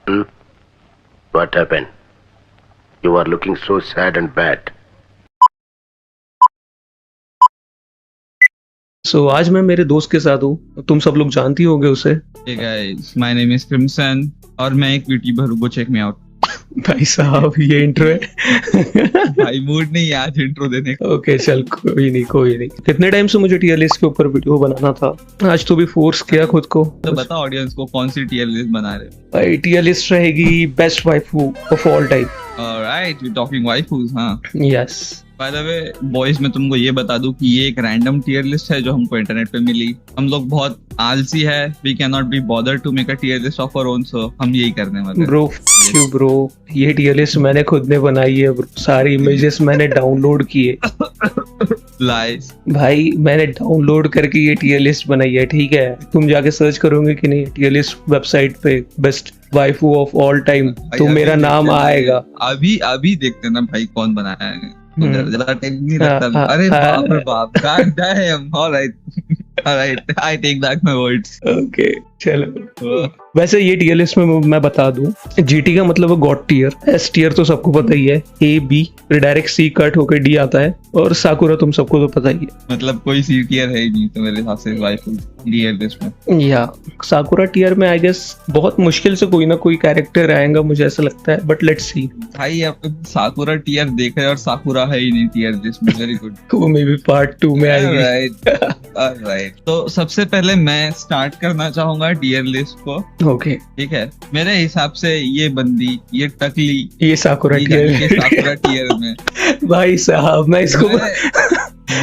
Hmm? What happened? You are looking so sad and bad. आज मैं मेरे दोस्त के साथ हूँ, तुम सब लोग जानती होगे उसे। Hey guys, my name is Crimson और मैं एक यूट्यूबर हूँ, go check me out। भाई साहब ये इंट्रो है। भाई मूड नहीं है आज इंट्रो देने का। ओके चल कोई नहीं। कितने टाइम से मुझे टीयर लिस्ट के ऊपर वीडियो बनाना था, आज तो भी फोर्स किया खुद को। तो बता ऑडियंस को कौन सी टीयर लिस्ट बना रहे हो। भाई टीयर लिस्ट रहेगी best waifu of all time. Alright, we talking waifus. हाँ yes. By the way boys, मैं तुमको ये बता दूं कि ये एक रैंडम टीयर लिस्ट है जो हमको इंटरनेट पे मिली। हम लोग बहुत आलसी है, we can not be bother to make a tier list of our own, so हम यही करने वाले हैं। ब्रो ये टीयर लिस्ट मैंने खुद ने बनाई है ब्रो, सारी इमेजेस मैंने डाउनलोड किए। लाइस भाई मैंने डाउनलोड करके ये टीयर लिस्ट बनाई है, ठीक है। तुम जाके सर्च करोगे कि नहीं टीयर लिस्ट वेबसाइट पे best waifu of all time, तो मेरा नाम आएगा। अभी देखते ना भाई कौन बनाया है, ज्यादा टाइम नहीं लगता। अरे बाप रे बाप, god damn. Alright, I take back my words. Okay चलो। वैसे ये टीयर लिस्ट में मैं बता दूं, जीटी का मतलब है गॉड टीयर, एस टीयर तो सबको पता ही है, ए बी फिर डायरेक्ट सी कट होकर डी आता है, और साकुरा तुम सबको तो पता ही है। मतलब कोई सी टीयर है ही नहीं तो मेरे हिसाब से वाइफू टीयर लिस्ट में। या साकुरा टीयर में आई गेस बहुत मुश्किल से कोई ना कोई कैरेक्टर आएगा, मुझे ऐसा लगता है, बट लेट्स सी। भाई आप साकुरा टीयर देख रहे हैं और साकुरा है ही नहीं टीयर लिस्ट में। वेरी गुड, वो मे बी पार्ट 2 में आएगी। राइट। तो सबसे पहले मैं स्टार्ट करना चाहूंगा टीयर लिस्ट को। ओके ठीक है, मेरे हिसाब से ये बंदी, ये टकली, ये साकुरा टीयर में। भाई साहब मैं इसको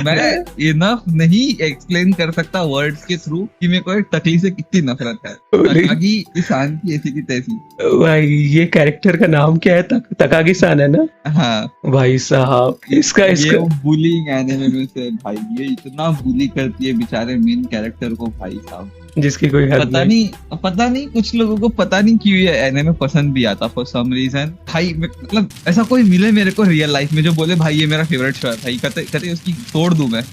मैं इनफ नहीं एक्सप्लेन कर सकता वर्ड्स के थ्रू कि मेरे को एक टकली से कितनी नफरत है। तकागी सान की ऐसी की तैसी। भाई ये कैरेक्टर का नाम क्या है? तकागी सान है ना? हाँ भाई साहब इसका ये बुलिंग एनिमे में से भाई, ये इतना बुली करती है बेचारे मेन कैरेक्टर को भाई साहब, जिसकी कोई हद पता नहीं कुछ लोगों को पता नहीं क्यों ये एनिमे पसंद भी आता फॉर सम रीजन। भाई मतलब ऐसा कोई मिले मेरे को रियल लाइफ में जो बोले भाई ये मेरा फेवरेट शो है, भाई कते उसकी तोड़ दूं मैं।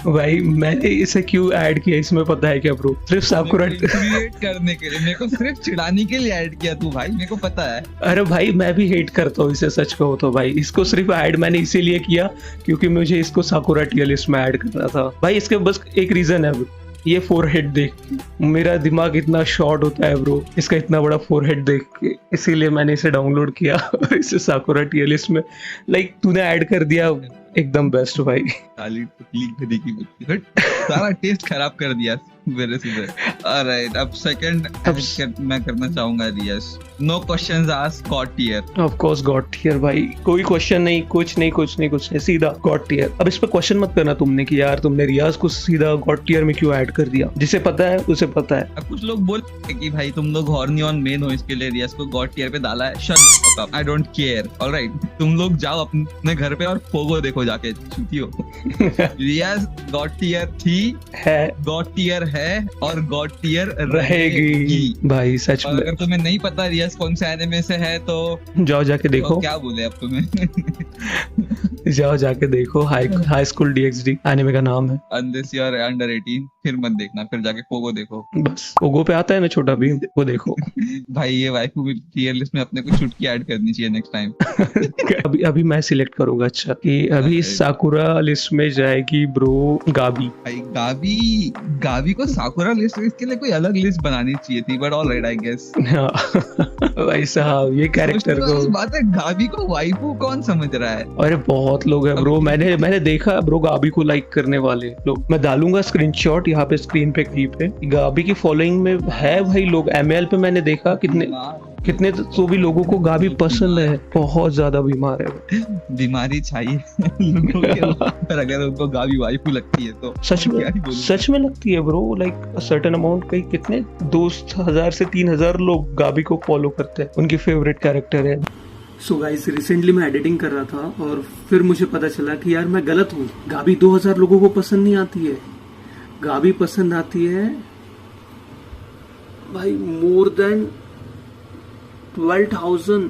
भाई मैंने इसे क्यों ऐड किया इसमें पता है क्या ब्रो? सिर्फ साकुरा क्रिएट करने के लिए, मेरे को सिर्फ चिढ़ाने के लिए ऐड किया तू भाई, मेरे को पता है। अरे भाई मैं भी हेट करता हूँ इसे, सच कहो तो भाई इसको सिर्फ ऐड मैंने इसीलिए किया क्योंकि मुझे इसको साकुरा टीयर लिस्ट में ऐड करना था। भाई इसके बस एक रीजन है ब्रो, ये फोरहेड देख के मेरा दिमाग इतना शॉर्ट होता है ब्रो, इसका इतना बड़ा फोरहेड देख के, इसीलिए मैंने इसे डाउनलोड किया और इसे साकुरा टीयर लिस्ट में लाइक तूने ऐड कर दिया, एकदम बेस्ट भाई। सारा टेस्ट खराब कर दिया मेरे से। ऑलराइट, अब सेकंड मैं करना चाहूंगा Riyaz. No questions asked, god tier. Of course god tier भाई, कोई क्वेश्चन नहीं, कुछ नहीं, सीधा गॉड टीयर। अब इस पे क्वेश्चन मत करना तुमने कि यार तुमने रियाज को सीधा गॉड टीयर में क्यों ऐड कर दिया, जिसे पता है उसे पता है। अब कुछ लोग बोलते कि भाई तुम लोग हॉर्नी ऑन मेन हो इसके लिए रियाज को गॉड टीयर पे डाला है। Shut up, I don't care. Alright, तुम लोग जाओ अपने घर पे और पोगो देखो जाके, छुट्टियो। रियाज गॉड टीयर थी, है गॉड टीयर है और गॉड टीयर रहेगी भाई सच में। अगर तुम्हें नहीं पता रियाज कौन से एनिमे से है तो जाओ जाके देखो। तो क्या बोले अब तुम्हें? जाओ जाके देखो, हाई स्कूल डीएक्सडी एनिमे का नाम है। अनलेस यू आर अंडर 18 फिर मत देखना, फिर जाके पोगो देखो। बस पोगो पे आता है ना छोटा भीम, वो देखो। भाई ये वाइफू टीयर लिस्ट में अपने को चुटकी ऐड करनी चाहिए नेक्स्ट टाइम। अभी मैं सिलेक्ट करूंगा। अच्छा कि अभी साकुरा लिस्ट में जाएगी ब्रो गाबी। भाई गाबी को साकुरा लिस्ट, इसके लिए कोई अलग लिस्ट बनानी चाहिए थी, बट ऑलराइट आई गेस। भाई साहब ये कैरेक्टर को बात है, गाबी को वाइफू कौन समझ रहा है? अरे बहुत लोग हैं ब्रो, मैंने देखा ब्रो गाबी को लाइक करने वाले लोग। मैं डालूंगा स्क्रीनशॉट यहाँ पे स्क्रीन पे कहीं पे। गाबी की फॉलोइंग में है भाई लोग, एमएल पे मैंने देखा कितने तो भी लोगों को गाबी पसंद है, बहुत ज्यादा बीमार है। बीमारी चाहिए लोगों के ऊपर, अगर उनको गाबी वाइफू लगती है तो सच में लगती है ब्रो। लाइक सर्टेन अमाउंट कहीं कितने 2000 से 3000 लोग गाबी को फॉलो करते हैं, उनकी फेवरेट कैरेक्टर है। सो गाइस रिसेंटली मैं एडिटिंग कर रहा था और फिर मुझे पता चला कि यार मैं गलत हूँ। गाबी 2000 लोगों को पसंद नहीं आती है, गाबी पसंद आती है भाई मोर देन 12,000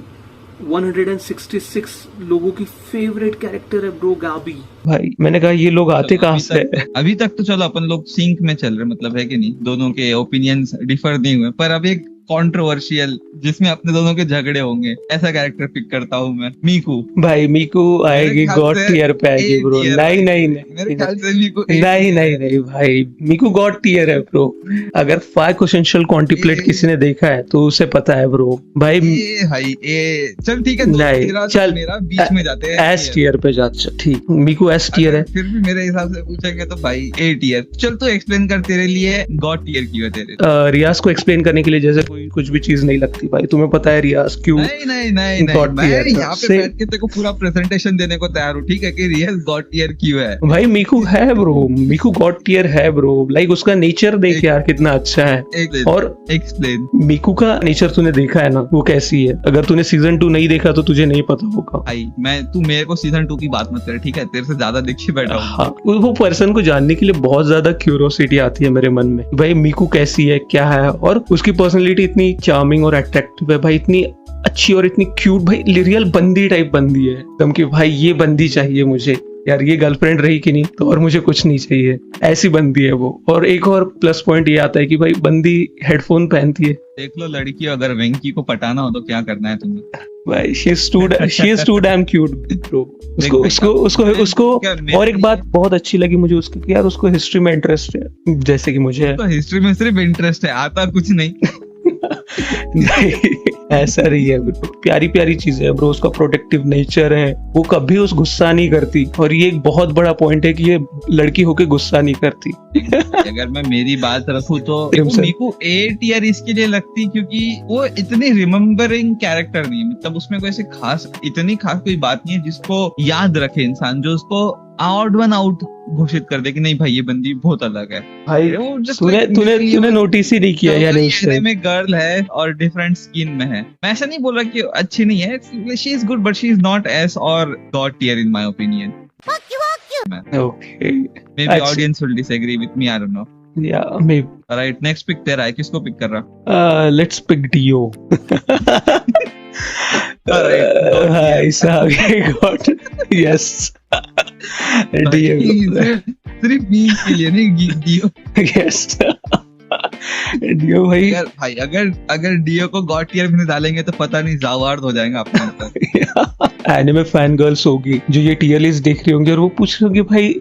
166 लोगों की फेवरेट कैरेक्टर है ब्रो गाबी। भाई मैंने कहा ये लोग आते चलो, कहाँ से? अभी तक तो चलो अपन लोग सिंक में चल रहे, मतलब है कि नहीं, दोनों के ओपिनियंस डिफर नहीं हुए, पर अब एक कंट्रोवर्शियल जिसमें अपने दोनों के झगड़े होंगे ऐसा कैरेक्टर पिक करता हूँ मैं, मीकू। भाई मीकू आएगी, मेरे ख्याल गॉड से टियर पे आएगी A ब्रो। tier नहीं नहीं मेरे नहीं ख्याल से मीकू नहीं भाई, मीकू गॉड टियर है ब्रो। अगर 5 एसेंशियल क्वांटिप्लेट ए- किसी ने देखा है तो उसे पता है ब्रो। भाई ए भाई ए चल ठीक है, नहीं, तेरा चल, मेरा बीच में जाते हैं एस टियर पे जा, ठीक, मीकू एस टियर है। फिर भी मेरे हिसाब से पूछेंगे तो भाई ए टियर। चल तू एक्सप्लेन कर, तेरे लिए गॉड टियर क्यों है तेरे? रियाज को एक्सप्लेन करने के लिए जैसे कोई कुछ भी चीज नहीं लगती भाई, तुम्हें पता है रियाज क्यों नहीं नहीं नहीं नहीं, God मैं tier यहाँ पे से- बैठ के तेरे को पूरा प्रेजेंटेशन देने को तैयार हूँ, ठीक है, कि रियल गॉड टियर क्यों है। भाई मीकू है ब्रो, मीकू गॉड टियर है ब्रो। लाइक उसका नेचर देख यार कितना अच्छा है। और एक्सप्लेन। मीकू का नेचर तूने देखा है ना, वो कैसी है? अगर तूने सीजन 2 नहीं देखा तो तुझे नहीं पता होगा। भाई तू मेरे को सीजन 2 की बात मत कर, ठीक है, तेरे से ज्यादा देख के बैठा हूँ। हाँ, वो पर्सन को जानने के लिए बहुत ज्यादा क्यूरियोसिटी आती है मेरे मन में, भाई मीकू कैसी है, क्या है। और उसकी पर्सनैलिटी इतनी चार्मिंग और अट्रैक्टिव है भाई, इतनी अच्छी और इतनी क्यूट, भाई रियल बंदी टाइप बंदी है एकदम, कि भाई ये बंदी चाहिए मुझे यार, ये गर्लफ्रेंड रही कि नहीं तो और मुझे कुछ नहीं चाहिए, ऐसी बंदी है वो। और एक और प्लस पॉइंट ये आता है कि भाई बंदी हेडफोन पहनती है। देख लो लड़की, अगर वेंकी को पटाना हो तो क्या करना है तुम्हें? भाई she is too damn cute bro। उसको क्या और एक बात बहुत अच्छी लगी मुझे उसकी, कि यार उसको हिस्ट्री में इंटरेस्ट है जैसे कि मुझे है। तो हिस्ट्री में सिर्फ इंटरेस्ट है, आता कुछ नहीं। नहीं, ऐसा नहीं है ब्रो, प्यारी प्यारी चीजें है ब्रो। उसका प्रोटेक्टिव नेचर है, वो कभी उस गुस्सा नहीं करती। और ये एक बहुत बड़ा पॉइंट है कि ये लड़की होके गुस्सा नहीं करती। अगर मैं मेरी बात रखूं तो Crimson। मीकू ए टियर इसके लिए लगती क्योंकि वो इतनी रिमेम्बरिंग कैरेक्टर नहीं है, मतलब उसमें कोई ऐसे इतनी खास कोई बात नहीं है जिसको याद रखे इंसान, जो उसको ऑड वन आउट घोषित कर दे कि नहीं भाई ये बंदी बहुत अलग है। भाई वो just तूने like तूने मेरी- तूने नोटिस ही नहीं किया यार ये उससे। में गर्ल है और डिफरेंट स्किन में है। मैं ऐसा नहीं बोल रहा कि अच्छी नहीं है, she is good but she is not S और god tier in my opinion. Okay, may be अच्छा। Audience will disagree with me, I don't know. या मे राइट, नेक्स्ट पिक तेरा है, किसको पिक कर रहा? Let's pick Dio. भाई साहब गॉड, यस डियो, सिर्फ मीम के लिए नहीं, डियो। यस डियो भाई। अगर डियो को गॉड टियर में डालेंगे तो पता नहीं जावार्ड हो जाएगा अपने अंदर। एनिमे फैन गर्ल्स होगी जो ये टियर लिस्ट देख रही होंगी और वो पूछ रही होंगी भाई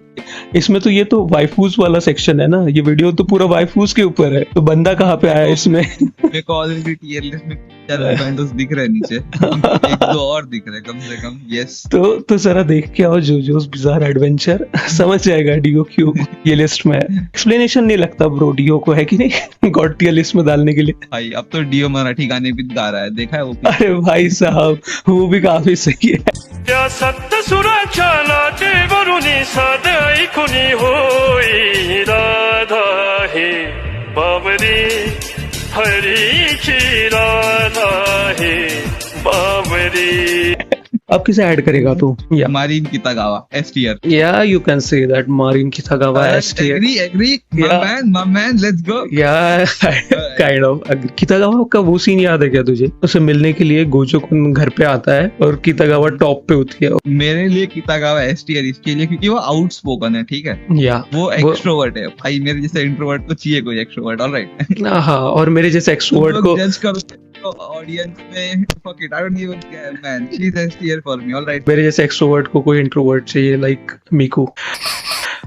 इसमें तो ये तो वाइफूज वाला सेक्शन है ना, ये वीडियो तो पूरा वाइफूज के ऊपर है, तो बंदा कहाँ पे आया इसमें? मेरे को ऑलरेडी टियर लिस्ट में 4 बैंडोस दिख रहे हैं नीचे, 1-2 और दिख रहे हैं कम से कम। यस, तो जरा देख के आओ जोजोस बिज़ार एडवेंचर, समझ जाएगा डियो क्यों ये लिस्ट में है। एक्सप्लेनेशन नहीं लगता ब्रो डियो को, है कि नहीं, गॉड टियर लिस्ट में डालने के लिए। भाई अब तो डियो मराठी गाने भी गा रहा है, देखा है वो? अरे भाई साहब वो भी काफी सही है। त्या सप्त सुराच्या लाटेवरुनी साध ऐकुनी होई राधा हे बाबरी हरीची राधा हे बाबरी। अब किसे ऐड करेगा तू? या Marin Kitagawa S tier. Yeah you can say that Marin Kitagawa S tier. Agree Yeah. my man, let's go। Yeah kind of. Kitagawa का वो सीन याद है क्या तुझे? उसे मिलने के लिए गोजो घर पे आता है और कितागावा टॉप पे होती है। मेरे लिए कितागावा एस टियर इसके लिए क्योंकि वो आउटस्पोकन है, ठीक है, या वो एक्सट्रोवर्ट है। भाई मेरे जैसे इंट्रोवर्ट को चाहिए कोई एक्सट्रोवर्ट, ऑलराइट। हाँ, और मेरे जैसे एक्सट्रोवर्ट को जज करो ऑडियंस में, fuck it, I don't even care, man, she's S tier for me, alright। मेरे जैसे एक्सट्रोवर्ट को कोई इंट्रोवर्ट चाहिए, लाइक मीकू।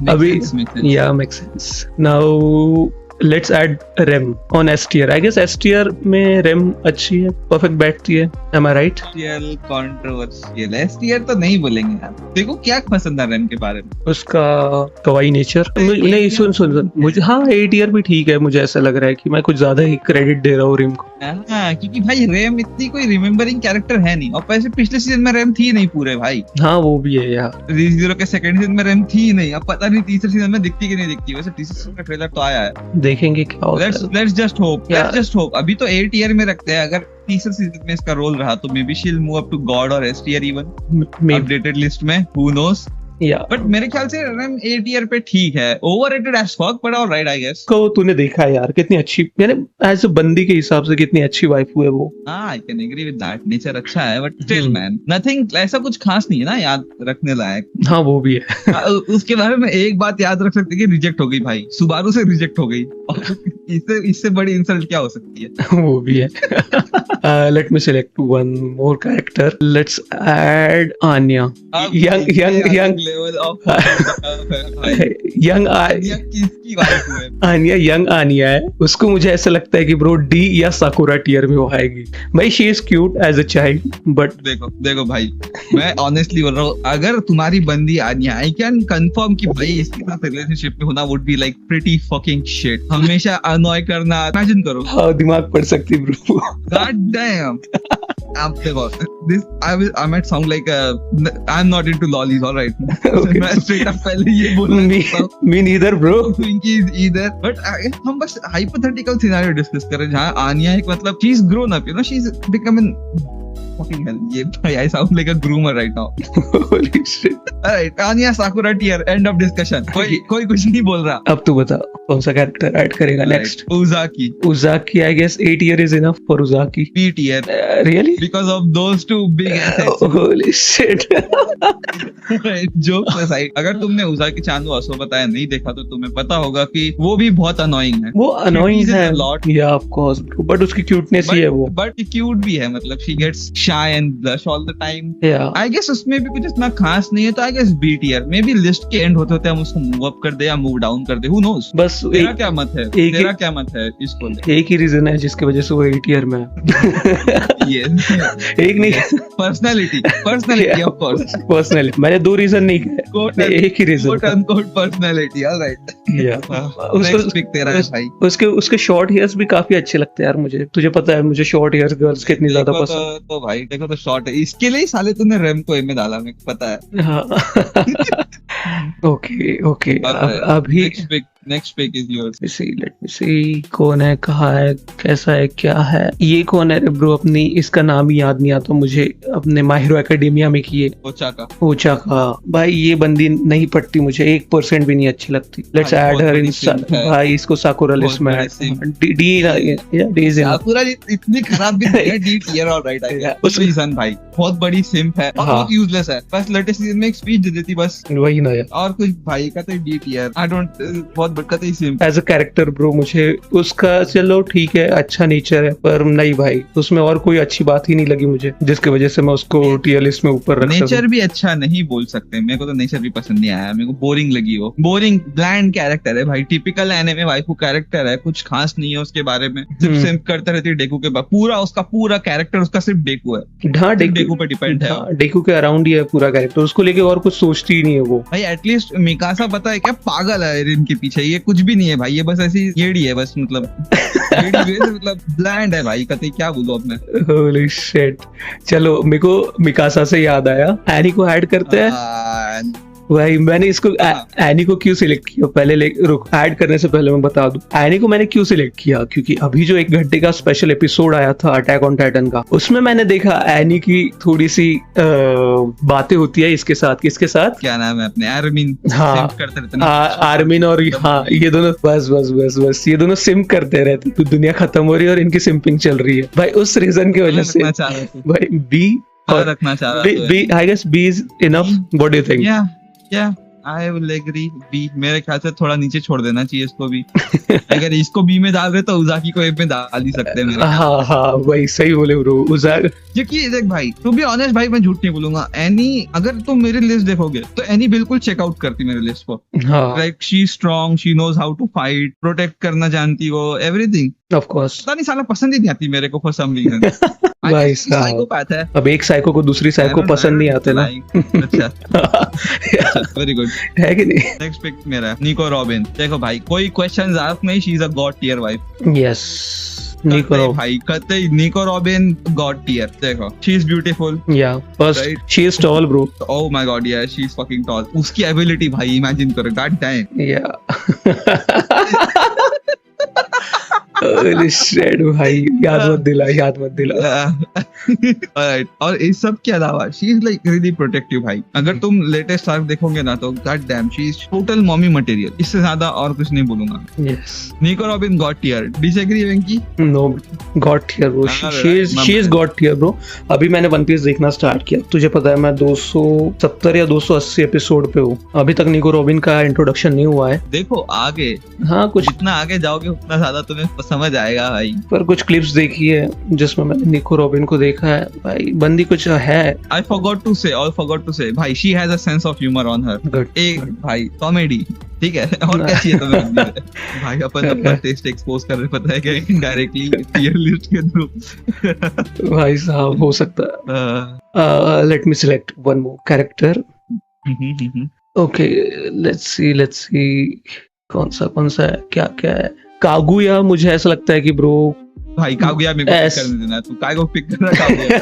अभी yeah make sense. Now let's add Rem on S tier. I guess S tier में Rem अच्छी है, perfect बैठती है, am I right? Controversial S tier तो नहीं बोलेंगे यार। देखो क्या पसंद है रेम के बारे में? उसका कवाई नेचर। नहीं सुन मुझे, हाँ ए टियर भी ठीक है, मुझे ऐसा लग रहा है कि मैं कुछ ज्यादा ही क्रेडिट दे रहा हूँ रेम को। हाँ, क्योंकि भाई रेम इतनी कोई रिमेम्बरिंग कैरेक्टर है नहीं, और वैसे पिछले सीजन में रेम थी नहीं पूरे भाई। हाँ वो भी है यार, Re:Zero के सेकंड सीजन में रेम थी नहीं, अब पता नहीं तीसरे सीजन में दिखती कि नहीं दिखती। वैसे तीसरे सीजन का ट्रेलर तो आया है, देखेंगे क्या होता है। Let's just hope. अभी तो ए टियर में रखते हैं, अगर तीसरे सीजन में इसका रोल रहा तो may be she will move up to god और S tier even Maybe। Updated list में, हु नोस। या बट मेरे ख्याल से रन ए टियर पे ठीक है, overrated as fuck but alright I guess. को तूने देखा है यार कितनी अच्छी, यानी एज अ बंदी के हिसाब से कितनी अच्छी वाइफ है वो। हाँ I can agree with that, nature अच्छा है बट स्टिल मैन नथिंग, ऐसा कुछ खास नहीं है ना याद रखने लायक। हाँ वो भी है। उसके बारे में एक बात याद रख सकते कि रिजेक्ट हो गई भाई, सुबारू से रिजेक्ट हो गई। इससे बड़ी इंसल्ट क्या हो सकती है। वो भी है। Let me select one more character, let's add Anya. Young level of young किसकी वाइफ है? आन्या, यंग आन्या है। उसको मुझे ऐसा लगता है कि ब्रो डी या साकुरा टियर में वो आएगी भाई। She is cute as a child but देखो भाई, मैं ऑनेस्टली बोल रहा हूँ, अगर तुम्हारी बंदी आन्या, आई कैन कंफर्म कि भाई इसके साथ रिलेशनशिप में होना would be like pretty fucking shit. हमेशा अनॉय करना, इमेजिन करो। हाँ दिमाग पड़ सकती ब्रो। God damn. आप देखो, this I might sound like I'm not into lollies, all right? Okay. मैं straight up पहले ये बोलना चाहता हूँ। Me neither bro. Twinkie is either, but हम बस hypothetical scenario discuss कर रहे हैं जहाँ आन्या एक मतलब she's grown up, you know, she's becoming fucking hell. ये भाई I sound like a groomer right now. Holy shit. Alright, Anya Sakura tier, end of discussion. कोई कुछ नहीं बोल रहा। अब तू बता कौन सा कैरेक्टर ऐड करेगा next? Uzaki. Uzaki I guess 8 year is enough for Uzaki. B tier. Really? Because of those two big assets. Holy shit. Jokes aside, अगर तुमने उजाकी चांदू असो बताया नहीं देखा तो तुम्हें पता होगा कि वो भी बहुत अनोइंग है। वो अनोइंग है lot, yeah of course, but उसकी क्यूटनेस ही है वो। बट क्यूट भी है, मतलब she gets shy and blush all the time. Yeah I guess उसमें भी कुछ इतना खास नहीं है, तो I guess B tier. Maybe list के एंड होते होते हम उसको मूव अप कर दे या मूव डाउन कर दे, हु नोस। बस तेरा क्या मत है? एक तेरा क्या मत है इसको? एक ही रीजन है जिसकी वजह से वो 8 ईयर में है। ये एक नहीं, पर्सनालिटी ऑफ कोर्स। पर्सनली मैंने 2 रीजन नहीं कहे, एक ही reason. Quote unquote personality, alright. या नेक्स्ट पिक तेरा है भाई। उसके शॉर्ट हेयर्स भी काफी अच्छे लगते हैं यार मुझे। तुझे पता है मुझे शॉर्ट हेयर्स गर्ल्स कितनी ज्यादा देखो पसंद। तो भाई देखो तो शॉर्ट है, इसके लिए ही साले तूने रेम को ए में डाला, मेरे को पता है। हाँ। ओके अभी next pick is yours. Let me see कौन है, कहाँ है, कैसा है, क्या है ये, कौन है ब्रो? अपनी इसका नाम ही याद नहीं आता मुझे। अपने माय हीरो एकेडेमिया में किए ओचाका। भाई ये बंदी नहीं पटती मुझे, 1% भी नहीं अच्छी लगती। लेट्स ऐड हर इन। भाई इसको साकुरा लिस्ट में डी साकुरा इतनी खराब भी नहीं है। D tier alright I guess. उस रीजन भाई बहुत बड़ी सिंप है और बहुत यूजलेस है, बस लेटेस्ट सीजन में एक स्पीच दे देती बस, वही ना यार। और कुछ भाई का तो डी टियर। आई डोंट, बहुत बड़का ही सिंप एज अ कैरेक्टर ब्रो। मुझे उसका चलो ठीक है, अच्छा नेचर है, पर नहीं भाई उसमें और कोई अच्छी बात ही नहीं लगी मुझे, जिसकी वजह से मैं उसको टियर लिस्ट में ऊपर रख सकूं। नेचर भी अच्छा नहीं बोल सकते, मेरे को तो नेचर भी पसंद नहीं आया। मेरे को बोरिंग लगी वो, बोरिंग ब्लैंड कैरेक्टर है भाई। टिपिकल एनिमे वाइफू कैरेक्टर है, कुछ खास नहीं है उसके बारे में। सिर्फ सिंप करते रहती है डेकू के बाद। पूरा कैरेक्टर उसका सिर्फ डेकू है। हाँ डेकू पे डिपेंड है। डेकू के अराउंड ही है पूरा कैरेक्टर, उसको लेके और कुछ सोचती ही नहीं है वो। भाई एटलीस्ट मिकासा पता है क्या पागल है इनके पीछे, ये कुछ भी नहीं है भाई, ये बस ऐसी येड़ी है बस, मतलब मतलब ब्लैंड है भाई, कतई क्या बोलूं अब मैं। Holy shit. चलो मेरे को मिकासा से याद आया, एनी को ऐड करते हैं। भाई मैंने इसको एनी को क्यों सिलेक्ट किया, पहले रुक, ऐड करने से पहले मैं बता दूं एनी को मैंने क्यों सिलेक्ट किया। क्योंकि अभी जो 1 घंटे का स्पेशल एपिसोड आया था अटैक ऑन टाइटन का, उसमें मैंने देखा एनी की थोड़ी सी बातें होती है इसके साथ। किसके साथ? क्या नाम है अपने? आर्मिन। हाँ आर्मिन और हाँ ये दोनों बस ये दोनों सिम करते रहते। तो दुनिया खत्म हो रही है और इनकी सिम्पिंग चल रही है भाई। उस रीजन की वजह से भाई बी रखना चाह रहा है। B I guess B is enough. What do you think? Yeah, I will agree. B मेरे ख्याल से थोड़ा नीचे छोड़ देना चाहिए इसको भी। अगर इसको बी में डाल रहे तो उजाकी को ए में डाल ही सकते हैं मेरे। हाँ वही सही बोले ब्रो। उजाक क्योंकि देख भाई, टू बी ऑनेस्ट भाई, मैं झूठ नहीं बोलूंगा, एनी अगर तुम मेरी लिस्ट देखोगे तो एनी बिल्कुल चेकआउट करती मेरी लिस्ट को। Like she strong, she knows how to fight, protect करना जानती वो, एवरीथिंग। ऑफ कोर्स पता नहीं साला पसंद ही नहीं आती मेरे को फॉर सम रीजन। भाई साइकोपैथ है। अब एक साइको को दूसरी साइको पसंद नहीं आते ना। अच्छा वेरी गुड है कि नहीं? नेक्स्ट पिक मेरा है निको रॉबिन। देखो भाई कोई क्वेश्चंस आस्क नहीं, she is a god tier wife. Yes Nico Robin god tier. देखो she is beautiful, yeah first she is tall bro. Oh my god yeah she is fucking tall. उसकी ability भाई imagine करो, god damn. Yeah भाई याद मत दिला। Alright, और इस सब के अलावा she is like really protective भाई। अगर तुम लेटेस्ट आर्क देखोगे ना तो god damn she is total mommy material. इससे ज्यादा और कुछ नहीं बोलूंगा। Yes. Nico Robin god tier, disagree Venky? No, God tier bro. She is God tier bro. अभी मैंने वन पीस देखना स्टार्ट किया, तुझे पता है मैं 270 या 280 एपिसोड पे हूँ। अभी तक निको रॉबिन का इंट्रोडक्शन नहीं हुआ है। देखो आगे, हाँ कुछ, जितना आगे जाओगे उतना ज्यादा तुम्हें समझ आएगा भाई। पर कुछ क्लिप्स देखी है जिसमें मैंने निको रॉबिन को देखा है भाई, बंदी कुछ है। I forgot to say भाई she has a sense of humor on her। Good. एक भाई कॉमेडी, ठीक है, और क्या चाहिए तुम्हें बंदी से? भाई अपन अपना टेस्ट एक्सपोज कर रहे, पता है क्या, इनडायरेक्टली टियर लिस्ट के थ्रू। भाई साहब हो सकता है। Let me select one more character. Okay let's see कौन सा है, क्या है। कागुया, मुझे ऐसा लगता है कि ब्रो भाई कागुया मेरे को pick करने देना, तू काय को पिक कर रहा Kaguya?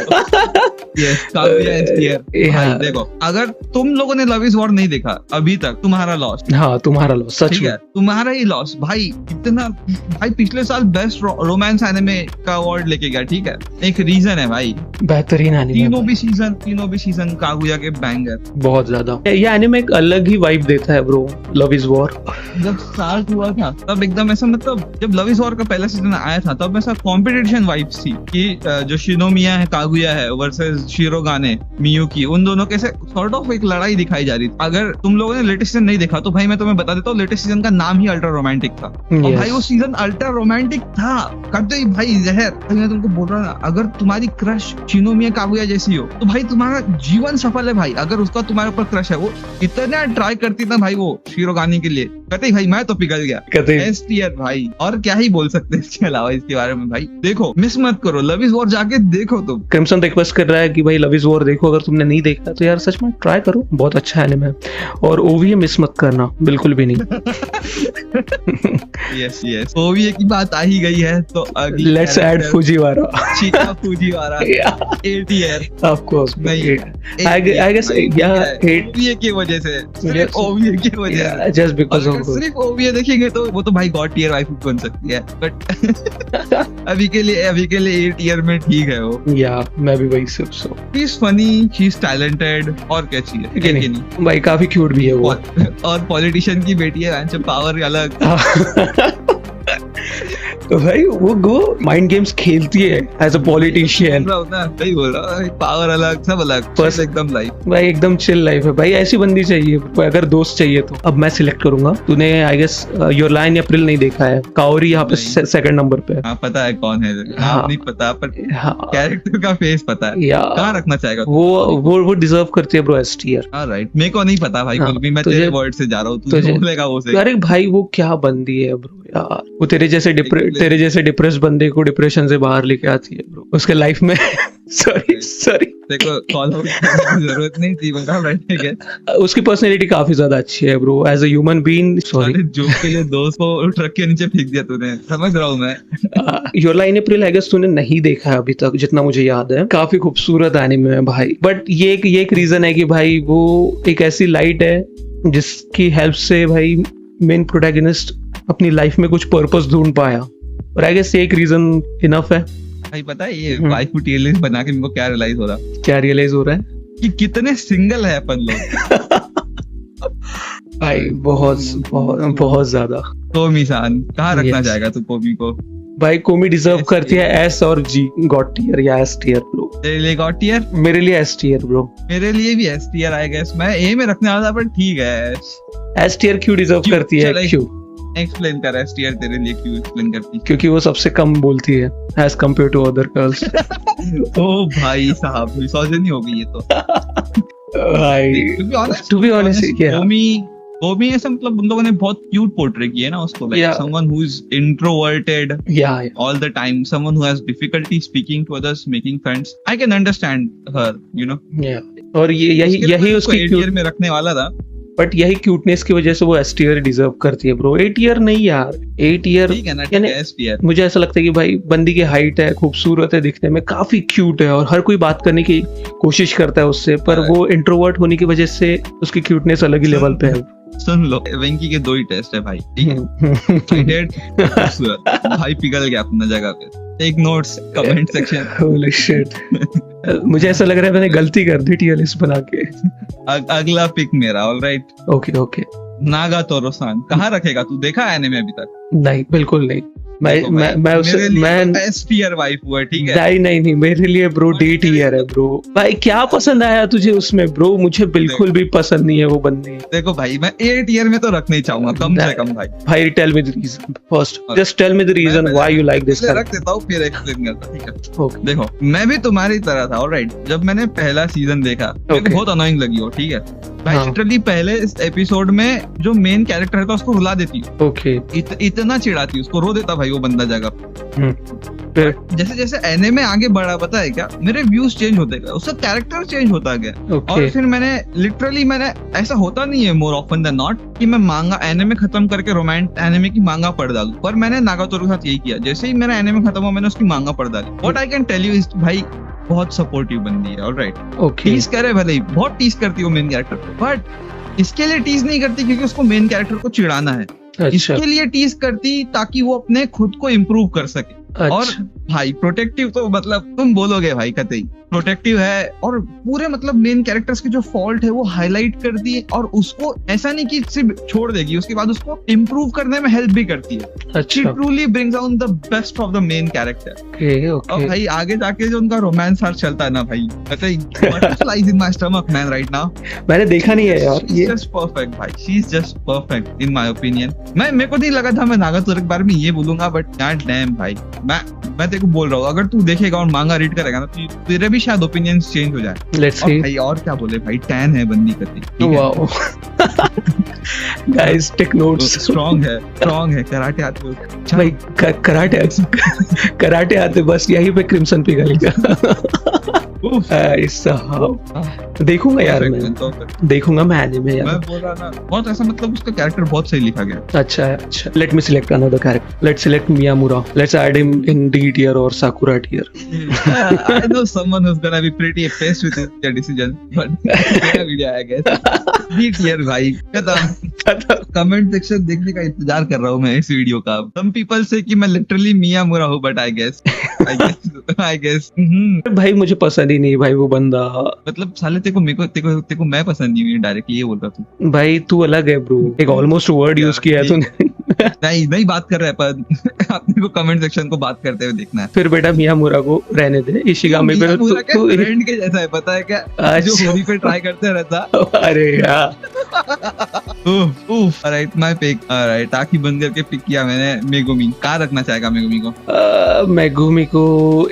Yes, Kaguya is here. भाई देखो, अगर तुम लोगों ने लव इज वॉर नहीं देखा अभी तक, तुम्हारा लॉस। हाँ तुम्हारा लॉस, सच ठीक में है, तुम्हारा ही लॉस भाई। इतना भाई पिछले साल बेस्ट रोमांस एनिमे का अवार्ड लेके गया, ठीक है, एक रीजन है भाई, बेहतरीन एनिमे। तीनों भी सीजन कागुया के बैंगर, बहुत ज्यादा। ये एनिमे एक अलग ही वाइब देता है ब्रो, लव इज वॉर। जब स्टार्ट हुआ था तब एकदम ऐसा, मतलब जब लव इज वॉर का पहला सीजन आया था तब ऐसा कॉम्पिटिशन वाइब्स थी कि जो शिनोमिया है, कागुया है वर्सेस शिरोगाने, मियुकी, उन दोनों के सॉर्ट ऑफ एक लड़ाई दिखाई जा रही थी। अगर तुम लोगों ने लेटेस्ट सीजन नहीं देखा तो भाई मैं तुम्हें बता देता हूँ, लेटेस्ट सीजन का नाम ही अल्ट्रा रोमांटिक था। और भाई वो सीजन अल्ट्रा रोमांटिक था, कभी भाई जहर। मैं तुमको बोल रहा ना, अगर तुम्हारी क्रश शिनोमिया कागुया जैसी हो तो भाई तुम्हारा जीवन सफल है भाई। अगर उसका तुम्हारे ऊपर क्रश है, वो इतना ट्राई करती ना भाई वो शिरोगाने के लिए, कहते भाई मैं तो पिघल गया। एस टियर भाई, और क्या ही बोल सकते हैं इसके अलावा इसके बारे में भाई। देखो मिस मत करो, लव इज वॉर जाके देखो तुम। क्रिम्सन रिक्वेस्ट कर रहा है कि भाई लव इज वॉर देखो, अगर तुमने नहीं देखा तो यार सच में ट्राई करो, बहुत अच्छा एनिमे है। और ओवीए मिस मत करना, बिल्कुल भी नहीं। यस ओवीए की बात आ ही गई है तो let's add Fujiwara. Chika Fujiwara A tier of course नहीं, आई गेस या ओवीए की वजह से, सिर्फ ओवीए की वजह से, जस्ट बिकॉज़ ऑफ सिर्फ ओवीए देखेंगे तो वो तो भाई गॉड टियर वाइफ बन सकती है, बट अभी के लिए ए टियर में ठीक है वो। या मैं भी वही सिर्फ so she is funny, she is talented, और क्या चाहिए कि नहीं भाई, काफी क्यूट भी है वो। और पॉलिटिशियन की बेटी है, पावर अलग। तो भाई वो माइंड गेम्स खेलती है एज अ पॉलिटिशियन। सही बोल रहा है, पावर अलग, सब अलग, बस एकदम लाइफ भाई, एकदम चिल लाइफ है भाई। ऐसी बंदी चाहिए अगर दोस्त चाहिए तो। अब मैं सिलेक्ट करूंगा। तूने आई गेस योर लाइन अप्रैल नहीं देखा है, काओरी यहाँ पे सेकंड नंबर पे। हाँ पता है कौन है, नाम नहीं पता पर कैरेक्टर का फेस पता है। कहाँ रखना चाहेगा वो डिजर्व करती है ब्रो, एस टियर। ऑलराइट, मेरे को नहीं पता भाई, कुछ भी, मैं तेरे वर्ड से जा रहा हूँ, तू बोलेगा वो से। अरे भाई वो क्या बंदी है ब्रो यार, वो तेरे जैसे डिप्रेस बंदे को डिप्रेशन से बाहर लेके आती है ब्रो उसके लाइफ में। सॉरी देखो कॉल की जरूरत नहीं थी, बता बैठने के। उसकी पर्सनैलिटी काफी ज्यादा अच्छी है bro, as a human being. Sorry जो के लिए दोस्त को ट्रक के नीचे फेंक दिया तूने, समझ रहा हूँ मैं। Your lie in April I guess तूने नहीं देखा है अभी तक, जितना मुझे याद है। काफी खूबसूरत एनिमे है भाई, बट ये एक रीजन है कि भाई वो एक ऐसी लाइट है जिसकी हेल्प से भाई मेन प्रोटैगनिस्ट अपनी लाइफ में कुछ पर्पस ढूंढ पाया, और आई गेस ये एक रीजन इनफ है भाई। पता है ये वाइफ टियर लिस्ट बना के मेरे को क्या रियलाइज हो रहा है कि कितने सिंगल है अपन लोग। भाई बहुत ज्यादा। कोमी-सान कहाँ रखना चाहेगा तू कोमी को? भाई कोमी डिजर्व करती है एस और जी, गॉड टियर या एस टियर ब्रो। तेरे लिए गॉड टियर, मेरे लिए एस टियर ब्रो। मेरे लिए भी एस टियर आई गेस। मैं ए में रखने वाला था पर ठीक है। एस टियर क्यों डिजर्व करती है? क्यों एक्सप्लेन कर, एस टियर तेरे लिए क्यों एक्सप्लेन करती है? क्योंकि वो सबसे कम बोलती है as compare to other girls. ओ भाई साहब, मिसोजिनी हो गई ये तो। भाई टू बी ऑनेस्ट कोमी ऐसा, मतलब उन लोगों ने बहुत क्यूट पोर्ट्रे किया है ना उसको, like someone who is introverted all the time, someone who has difficulty speaking to others, making friends. I can understand her, you know. और यही उसकी क्यूट में रखने वाला था, बट यही क्यूटनेस की वजह से वो एस टियर डिजर्व करती है ब्रो। ए टियर नहीं यार, ए टियर मुझे ऐसा लगता है कि भाई बंदी की हाइट है, खूबसूरत है दिखने में, काफी क्यूट है और हर कोई बात करने की कोशिश करता है उससे, पर वो इंट्रोवर्ट होने की वजह से उसकी क्यूटनेस अलग ही लेवल पे है। सुन लो, वेंकी के 2 ही टेस्ट है भाई, ठीक है। भाई पिघल गया अपना जगह पे। Take notes comment section. Holy shit, मुझे ऐसा लग रहा है मैंने गलती कर दी टियर लिस्ट बना के। अगला पिक मेरा, ऑलराइट। ओके ओके, नागातोरो-सान कहाँ रखेगा तू? देखा है एनिमे अभी तक? नहीं बिल्कुल नहीं। मैं उससे एस टियर वाइफ हुआ, ठीक है? नहीं मेरे लिए ब्रो डी टियर है ब्रो। भाई क्या पसंद आया तुझे उसमें ब्रो? मुझे बिल्कुल भी पसंद नहीं है वो बंदी। देखो भाई, मैं ए टियर में तो रखना ही चाहूंगा कम से कम भाई। भाई tell me the reason first, just tell me the reason why you like this. रख देता हूँ फिर एक्सप्लेन करता, ठीक है? ओके। देखो, मैं भी तुम्हारी तरह था, ऑलराइट। जब मैंने पहला सीजन देखा मेरे को बहुत अनोइंग लगी हो, ठीक है भाई। लिटरली पहले इस एपिसोड में जो मेन कैरेक्टर था उसको रुला देती, ओके, इतना चिढ़ाती, उसको रो देता भाई वो बंदा जगह। फिर जैसे जैसे एनिमे आगे बढ़ा, पता है क्या, मेरे व्यूज चेंज होते गए, उसका कैरेक्टर चेंज होता गया। और फिर मैंने ऐसा होता नहीं है मोर ऑफन देन नॉट कि मैं मांगा एनिमे खत्म करके रोमांस एनिमे की मांगा पढ़ डालूं, पर मैंने नागातोरो के साथ यही किया। जैसे ही मेरा एनिमे खत्म हुआ मैंने उसकी मांगा पढ़ डाली। What I can tell you is भाई बहुत सपोर्टिव बंदी है, ऑलराइट। टीज करे भले ही, बहुत टीज करती है वो मेन कैरेक्टर को, बट इसके लिए टीज नहीं करती क्योंकि उसको मेन कैरेक्टर को चिढ़ाना है। इसके लिए टीज करती ताकि वो अपने खुद को इम्प्रूव कर सके। और भाई प्रोटेक्टिव तो मतलब तुम बोलोगे भाई, कतई प्रोटेक्टिव है, और पूरे मतलब मेन कैरेक्टर्स की जो फॉल्ट है वो हाईलाइट करती है, और उसको ऐसा नहीं कि सिर्फ छोड़ देगी, उसके बाद उसको इम्प्रूव करने में हेल्प भी करती है। She truly brings out the best of the main character. और भाई आगे जाके जो उनका रोमांस आर्क चलता है ना भाई, कतई butterflies in my stomach man right now. मैंने देखा नहीं है यार, ये जस्ट परफेक्ट भाई, she is just perfect in my opinion. मेरे को नहीं लगा था मैं नागातोरो के बारे में ये बोलूंगा, बट गॉड डैम भाई, मैं तेरे को बोल रहा हूँ, अगर तू देखेगा और मांगा रीड करेगा ना तो तेरे भी शायद ओपिनियंस चेंज हो जाए। Let's see. भाई और क्या बोले भाई, टैन है बंदी करती, wow guys take notes. Strong है, कराटे आते हैं भाई, कराटे आते बस यहीं पे क्रिम्सन पिघलेगा। देखूंगा यार, मैं देखूंगा मैं एनिमे यार। मैं बोल रहा ना, बहुत ऐसा मतलब उसका कैरेक्टर बहुत सही लिखा गया। अच्छा, let me select another character. Let's select Miyamura. Let's add him in D tier और Sakura tier. I know someone who's gonna be pretty pissed with their decision, but मेरा वीडियो आया गया डी टियर भाई खत्म। Comment section देखने का इंतजार कर रहा हूँ मैं इस वीडियो का। Some people say कि मैं लिटरली मियामुरा हूँ, but I guess भाई मुझे पसंद ही नहीं भाई वो बंदा। मतलब साले तेको मैं पसंद नहीं हुई, डायरेक्टली ये बोल रहा तू। भाई तू अलग है ब्रो, एक ऑलमोस्ट वर्ड यूज किया है तूने। नहीं बात कर रहा है, पर अपने को कमेंट सेक्शन को बात करते हुए देखना है। फिर बेटा मियामुरा को रहने दे, इशिगामी पे तू फ्रेंड के जैसा है, पता है क्या, जो होली पे ट्राई करते रहता। अरे यार ऑलराइट, माय पिक। ऑलराइट, आखी बंद करके पिक किया मैंने मेगुमी। कहाँ रखना चाहेगा मेगुमी को? मेगुमी को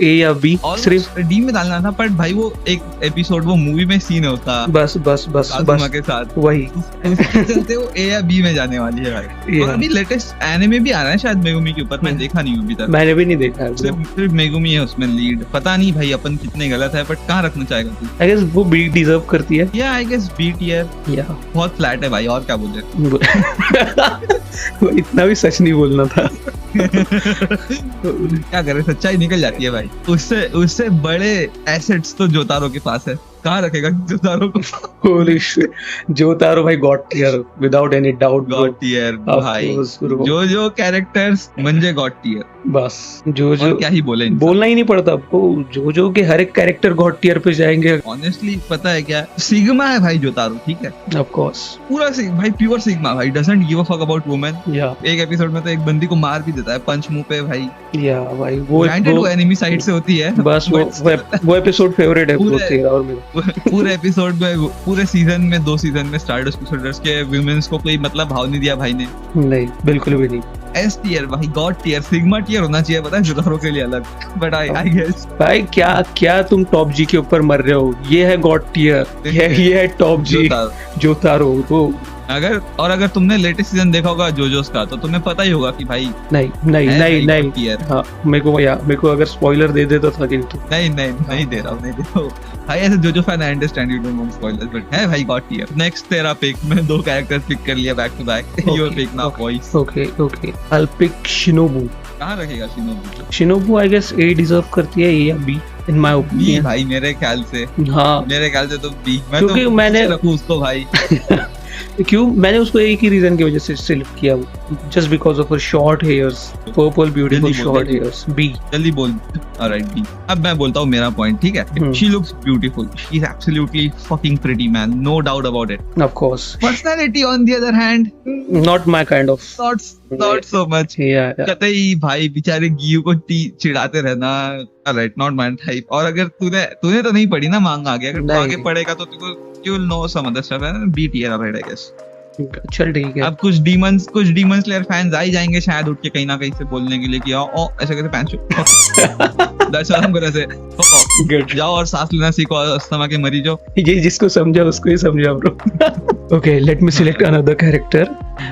ए या बी? सिर्फ डी में डालना था, पर भाई वो एक एपिसोड, वो मूवी में सीन है उसका, बस के साथ वही चलते वो ए या बी में जाने वाली है भाई। और अभी लेटेस्ट एनिमे भी आ रहा है शायद मेगुमी के ऊपर, मैं देखा नहीं हूँ अभी तक। मैंने भी नहीं देखा है। सिर्फ मेगुमी है उसमें लीड। पता नहीं भाई अपन कितने गलत है, बट कहाँ रखना चाहेगा तू? आई गेस वो बी डिजर्व करती है। या आई गेस बी टियर। या बहुत फ्लैट है भाई, और क्या बोले। इतना भी सच नहीं बोलना था। क्या करे, सच्चाई निकल जाती है भाई। उससे बड़े एसेट्स तो जोतारो के पास है। कहाँ रखेगा जोतारो को? होली शिट, जोतारो भाई god tier without any doubt. God tier भाई, जो कैरेक्टर्स मंजे गॉड टियर। बस जो क्या ही बोले, बोलना ही नहीं पड़ता आपको। जो के हर एक कैरेक्टर गॉड टियर पे जाएंगे। ऑनेस्टली पता है क्या, सिग्मा है भाई जोतारो, ठीक है? ऑफ कोर्स पूरा भाई प्योर सिग्मा भाई, doesn't give a fuck about women. एक एपिसोड में तो एक बंदी को मार भी देता है पंच मुंह पे भाई। या भाई वो एनिमी साइड से होती है। बस वो एपिसोड फेवरेट है तेरा और मेरा। पूरे एपिसोड में, पूरे सीजन में, 2 सीजन में स्टारडस्ट सोल्जर्स के वुमेन्स को कोई मतलब भाव नहीं दिया भाई ने। नहीं, बिल्कुल भी नहीं। एस टियर भाई, गॉड टियर, सिग्मा टियर होना चाहिए, पता है, जोतारो के लिए अलग। बट आई गेस भाई क्या तुम टॉप जी के ऊपर मर रहे हो? ये है गॉड टियर, ये है टॉप जी जोतारो। तो अगर तुमने लेटेस्ट सीजन देखा होगा जोजोस का, तो तुम्हें पता ही होगा कि भाई नहीं। हाँ, मेरे को अगर स्पॉइलर दे देता था किंतु नहीं दे रहा हूँ भाई। ऐसे JoJo fan, I understand, you don't want spoilers, but है भाई गॉड टियर। नेक्स्ट तेरा पिक। मैं 2 कैरेक्टर पिक कर लिया back to back. Your pick now boys. Okay I will pick Shinobu. कहाँ रखेगा Shinobu? Shinobu I guess A deserve करती है, ए या बी इन माय ओपिनियन भाई। मेरे ख्याल से हाँ, मेरे ख्याल से तो बी। क्योंकि मैंने रखूं उसको भाई। क्यों मैंने उसको एक ही रीजन की वजह से सिलेक्ट किया, just because of her short hairs, purple beautiful जल्दी बोल, शॉर्ट जल्दी। हेयर्स। बी। जल्दी बोल। Alright B. अब मैं बोलता हूँ मेरा पॉइंट, ठीक है। She looks beautiful, she is absolutely fucking pretty man, no doubt about it. Of course personality on the other hand, not my kind of. Not so much. Yeah कतई भाई बेचारे गियू को चिढ़ाते रहना, राइट, नॉट माय टाइप। और अगर तूने तो नहीं पढ़ी ना मांगा आगे, अगर तू नहीं। आगे पढ़ेगा तो you will know some other stuff, and B tier of it, I guess. चल ठीक है। अब कुछ demon slayer fans आ ही जाएंगे शायद उठ के कहीं ना कहीं से बोलने के लिए कि ओ ऐसे कैसे pant that's what I'm gonna say. Good. जाओ और सांस लेना सीखो, अस्थमा के मरीजों। ये जिसको समझा उसको ही समझा bro. Okay let me select another character.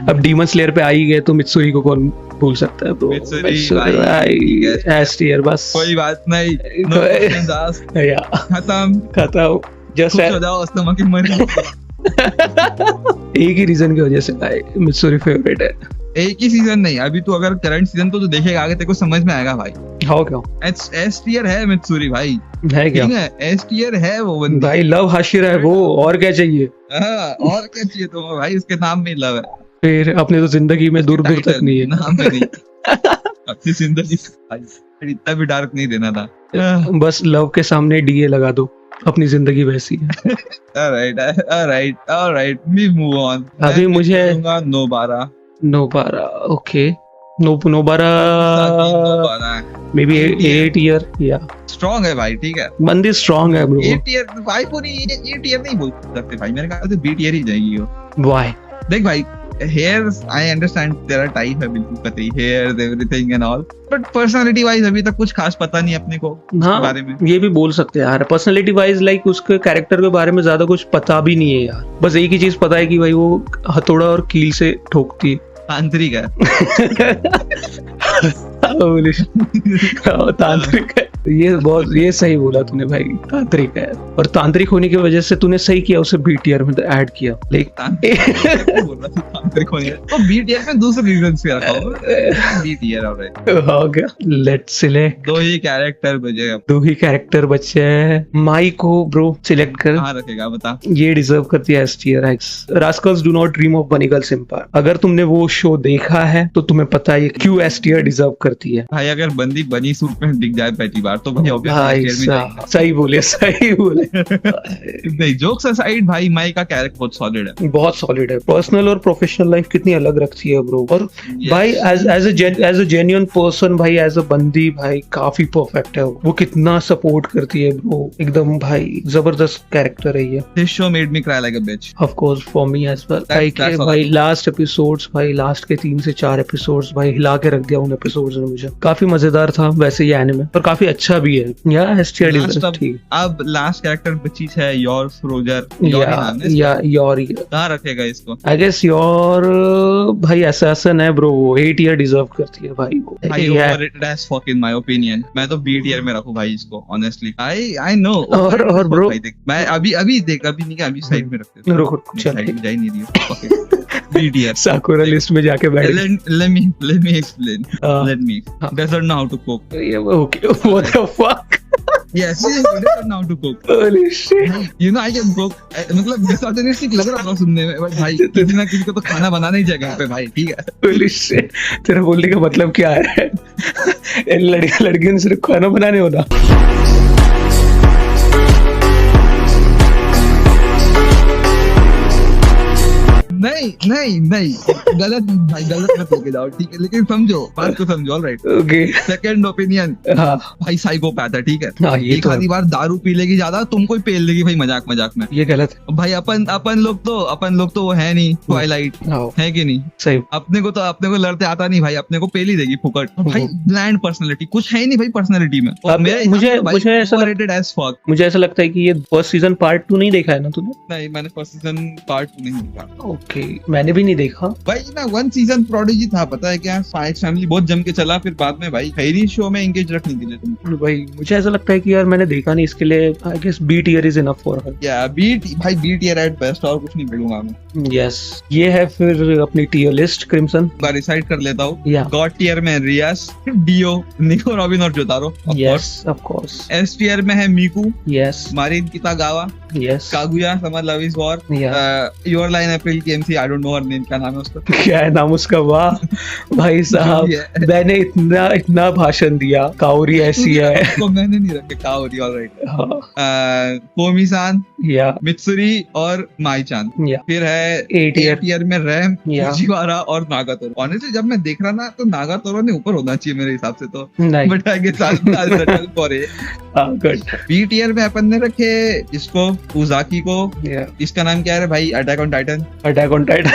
अब डीमन स्लेयर पे आ ही गए तो मित्सुरी को कौन भूल सकता है ब्रो? मित्सुरी भाई, एस टियर बस। कोई बात नहीं, no कोई- questions asked, या खत्म, खत्म जस्ट खुश हो जाओ अस्थमा के मरीजों। एक ही रीजन की वजह से भाई मित्सुरी फेवरेट है। एक ही सीजन नहीं, अभी तू अगर करंट सीजन तो तू देखेगा आगे, तेरे को समझ में आएगा भाई। हाँ क्या एस टियर है मित्सुरी भाई, है क्या ठीक है, एस टियर है वो बंदी। भाई? लव हाशिरा है वो, और क्या चाहिए? हाँ, और क्या चाहिए तुम्हें भाई, उसके नाम में लव है। फिर अपने तो जिंदगी में दूर दूर तक नहीं है। नाम में नहीं। अपनी जिंदगी भाई इतना भी डार्क नहीं देना था। बस लव के सामने डीए लगा दो, अपनी जिंदगी वैसी है। Alright, we move on। अभी मैं मुझे- कहूंगा Nobara. Nobara, okay. Nobara may be 8 year या स्ट्रॉन्ग है भाई, ठीक है। बंदी स्ट्रांग है ब्रो। 8 ईयर भाई, पूरी 8 ईयर नहीं बोल सकते भाई, मेरे ख्याल से बी टियर ही जाएगी वो। व्हाई? देख भाई, hairs I understand तेरा टाइप है बिल्कुल कतई, hairs everything and all, but personality wise अभी तक कुछ खास पता नहीं अपने को उसके हाँ बारे में। ये भी बोल सकते हैं यार। पर्सनालिटी वाइज लाइक उसके कैरेक्टर के बारे में ज्यादा कुछ पता भी नहीं है यार। बस एक ही चीज पता है कि भाई वो हथौड़ा और कील से ठोकती है। तांत्रिक है। तांत्रिक है। ये सही बोला तूने भाई, तांत्रिक है। और तांत्रिक होने की वजह से तूने सही किया, उसे बी टियर में ऐड किया। तांत्रिक होने तो बी टियर में दूसरे रीजन से रखा होगा। बी टियर हो गया। Let's select. दो ही कैरेक्टर बचे अब, दो ही कैरेक्टर बचे हैं। माई को ब्रो सिलेक्ट कर। कहाँ रखेगा बता। ये डिजर्व करती है S tier. Rascals do not dream of bunny girls empire. अगर तुमने वो शो देखा है तो तुम्हें पता है क्यों एस टियर डिजर्व करती है। भाई अगर बंदी बनी सूट में दिख जाए पहली बार तो भाई भाई सही बोले, सही बोले। नहीं, जोक्स असाइड भाई, माई का कैरेक्टर बहुत सॉलिड है, बहुत सॉलिड है। पर्सनल और प्रोफेशनल लाइफ कितनी अलग रखती है ब्रो। और भाई एज अ जेन्युइन पर्सन भाई, एज अ बंदी भाई काफी परफेक्ट है वो कितना सपोर्ट करती है ब्रो, एकदम भाई जबरदस्त कैरेक्टर है ये। This show made me cry like a bitch. Of course for me as well. that's all. भाई लास्ट एपिसोड्स भाई, लास्ट के 3 से 4 एपिसोड्स भाई हिला के रख दिया उन एपिसोड्स ने मुझे। काफी मजेदार था वैसे ये एनिमे, और काफी अच्छा भी है। या एसटीआर ठीक। अब लास्ट कैरेक्टर बची है योर फ्रोजर। या योर कहाँ रखेगा इसको? आई गेस योर भाई असैसिन है ब्रो, 8 ईयर डिजर्व करती है भाई वो। भाई overrated as fuck in my opinion. मैं तो बी टियर में रखूं भाई इसको, ऑनेस्टली। I know. और ब्रो मैं अभी देख, अभी नहीं, अभी साइड में रखते हैं। रुको चल साइड में जा ही नहीं रही। बी टियर साकुरा लिस्ट में जाके बैठ। let me explain. Let me. हाँ. Doesn't know how to cook. Okay, what the fuck? Yes, she doesn't know how to cook. Holy shit. You know I can cook. मतलब misogynistic लग रहा था सुनने में, बट भाई किसी ना किसी को तो खाना बनाना ही चाहिए घर पे भाई, ठीक है। Holy shit. तेरा बोलने का मतलब क्या है? लड़कियों ने सिर्फ खाना बनाने होना। नहीं गलत भाई, गलत मत लेके जाओ, ठीक है, लेकिन समझो बात को समझो। ऑलराइट, ओके सेकंड ओपिनियन, हाँ भाई साइकोपैथ है, ठीक है। हाँ, ये एक तो है। आधी बार दारू पी लेगी ज्यादा, तुमको ही पेल लेगी भाई मजाक में। ये गलत है। भाई अपन लोग तो वो है नहीं ट्वाइलाइट, हाँ है कि नहीं? सही। अपने को लड़ते आता नहीं भाई, अपने को पेल ही देगी फुकट। भाई ब्लैंड पर्सनालिटी, कुछ है ही नहीं भाई पर्सनालिटी में। और अब मेरे मुझे ऐसा ओवररेटेड एज फक। मुझे ऐसा लगता है कि ये फर्स्ट सीजन पार्ट 2 नहीं देखा है ना तूने? नहीं, मैंने फर्स्ट सीजन पार्ट नहीं देखा ओके, मैंने भी नहीं देखा। भाई ना। 1 सीजन प्रोडिजी था, पता है क्या? फाइट फैमिली बहुत जम के चला, फिर बाद में भाई खैरी शो में एंगेज रख नहीं दिले तुम। भाई मुझे ऐसा लगता है कि यार मैंने देखा नहीं, इसके लिए I guess B tier is enough for her. Yeah भाई बी टियर एट बेस्ट, और कुछ नहीं बोलूंगा मैं। यस, ये है फिर अपनी टियर लिस्ट क्रिम्सन। बार डिसाइड कर लेता हूँ। या गॉड टियर में रियास, डियो, निको रॉबिन और Jotaro. Yes of course. S tier में है Miku, yes Marin Kitagawa, yes Kaguya sama love is war, your lie in April की MC, I don't know her name, क्या नाम है उसका? क्या है नाम उसका? वाह भाई साहब, मैंने इतना इतना भाषण दिया, काउरी ऐसी है। तो मैंने नहीं रखे काउरी, ऑलराइट। हाँ, कोमी-सान, या मित्सुरी और माई-चान। या फिर है 8 ईयर। 8 ईयर में रैम, Yeah. फुजिवारा और नागातोरो। ऑनेस्टली जब मैं देख रहा ना तो नागातोरो ने ऊपर होना चाहिए मेरे हिसाब से तो, नहीं, but I guess I'll settle for it। हाँ गुड, बी टीयर में अपन ने रखे इसको, उजाकी को। या इसका नाम क्या है भाई? Attack on Titan. Attack on Titan.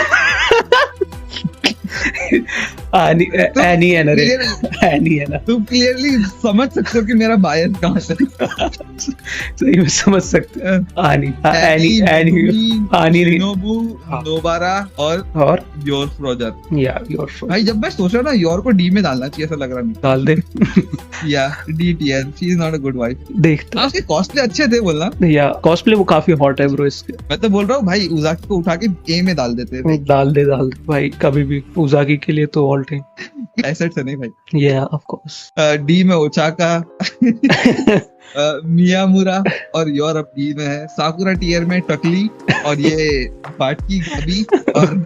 Any है ना रे, एनी है ना। तुम क्लियरली समझ सकते हो कि मेरा बायस कहाँ से। सही में समझ सकते हैं। एनी नहीं। नोबू, हाँ। नोबारा और योर फ्रोजर। या योर भाई जब मैं सोच रहा ना योर को डी में डालना चाहिए, ऐसा लग रहा है। डाल दे। Yeah D tier, she is not a good wife. देखते हाँ, उसके कॉस्टली अच्छे थे बोलना। या कॉस्प्ले वो काफी हॉट है ब्रो इसके। मैं तो बोल रहा हूँ भाई उजाकी को उठा के ए में डाल देते हैं। डाल दे भाई, कभी भी उजागी के लिए तो ऑल टाइम। एसेट से नहीं भाई। या ऑफ कोर्स। डी में ओचाका, मियामुरा और यूरोप डी में है। साकुरा टीयर में टकली और ये बाटकी गाबी और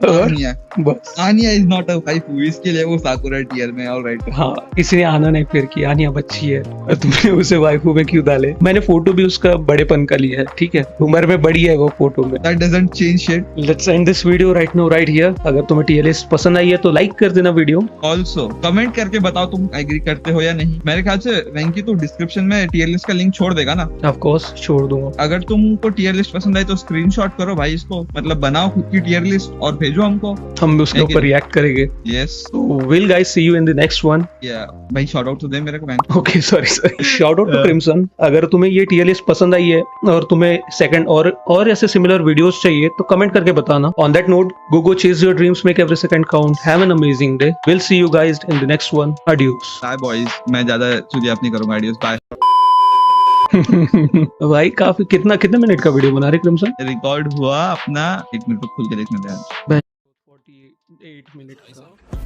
आनिया। बस आनिया इज नॉट अ वाइफू, इसके लिए वो साकुरा टीयर में। ऑलराइट। हाँ, इसने आना नहीं फिर की, आनिया बच्ची है और तुमने उसे वाइफू में क्यों डाले? मैंने फोटो भी उसका बड़ेपन का लिया है, ठीक है, उम्र में बड़ी है वो फोटो में। That doesn't change shit. Let's end this video right now right here. अगर तुम्हें टीएलएस पसंद आई है तो लाइक कर देना वीडियो। ऑल्सो कमेंट करके बताओ तुम एग्री करते हो या नहीं। मेरे ख्याल से वेंकी तो डिस्क्रिप्शन में टीयर लिस्ट का लिंक छोड़ देगा ना। ऑफ कोर्स छोड़ दूंगा। अगर तुमको टीयर लिस्ट पसंद आई तो स्क्रीनशॉट करो भाई इसको, मतलब बनाओ खुद की टीयर लिस्ट और भेजो हमको, हम भी उसके ऊपर रिएक्ट करेंगे। Yes. So we'll guys see you in the next one. या भाई शॉट आउट तो दे मेरे को man. Okay, sorry. Shout out to Crimson. अगर तुम्हें ये टीएल लिस्ट पसंद आई है और तुम्हें सेकंड और ऐसे सिमिलर वीडियोस चाहिए तो कमेंट करके बताना। On that note, go chase your dreams, make every second count. Have an amazing day. We'll see you guys in the next one. Adios. Bye boys, मैं ज्यादा चुदियाप नहीं करूंगा। Adios, bye. भाई काफी कितने मिनट का वीडियो बना रहे क्रिम्सन? रिकॉर्ड हुआ अपना 1 मिनट को खुल के देखने दे। 48 मिनट का।